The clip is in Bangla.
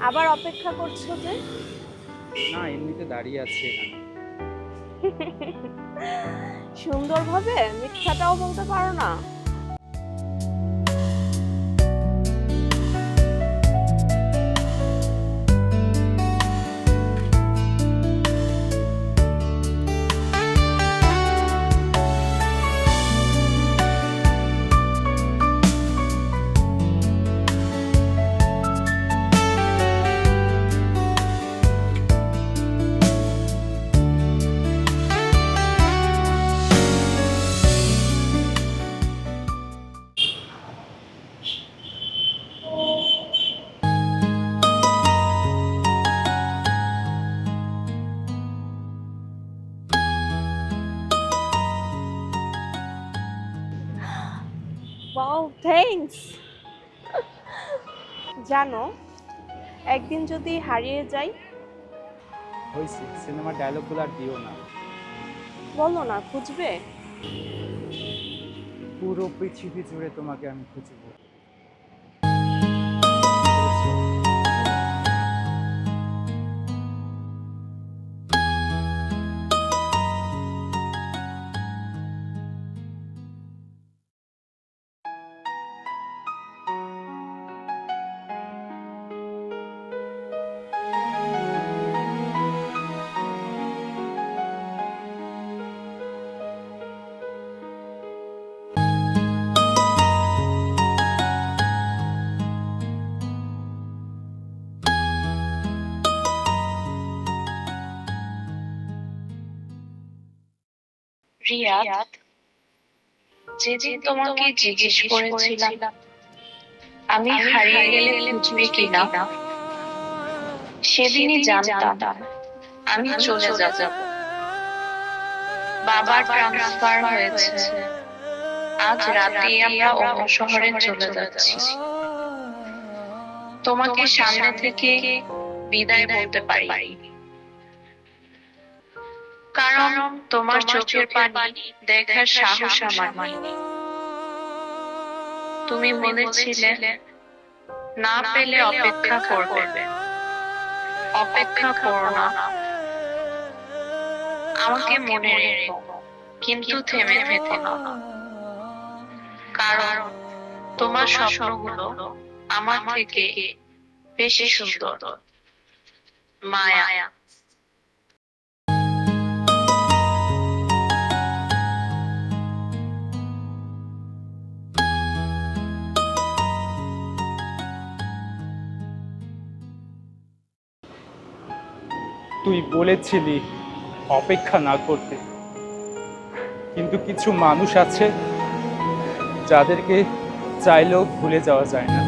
আবার অপেক্ষা করছো যে? না, এমনিতে দাঁড়িয়ে আছি এখানে। সুন্দরভাবে মিথ্যাটাও বলতে পারো না। Wow, thanks. জানো, একদিন যদি হারিয়ে যাই? হয়েছে, সিনেমার ডায়লগগুলো আর দিও না। বলো না, খুঁজবে? পুরো পৃথিবী জুড়ে তোমাকে আমি খুঁজবো। রিয়াদ, যেদিন তোমাকে জিজ্ঞেস করেছিলাম আমি হারিয়ে গেলে খুঁজবে কিনা, সেদিনই জানতাম আমি চলে যাব। বাবার ট্রান্সফার হয়েছে, আজ রাতেই আমরা অন্য শহরে চলে যাচ্ছি। তোমাকে সামনে থেকে বিদায় বলতে পারি, কারণ তোমার চোখের পানি দেখার সাহস আমার নেই। তুমি বলেছিলে না পেলে অপেক্ষা করবে, অপেক্ষা করো না। আমাকে মনে রেখো, কিন্তু থেমে থেকো না, কারণ তোমার স্বপ্নগুলো আমার থেকে বেশি সুন্দর। মায়া। তুই বলেছিলি অপেক্ষা না করতে, কিন্তু কিছু মানুষ আছে যাদেরকে চাইলেও ভুলে যাওয়া যায় না।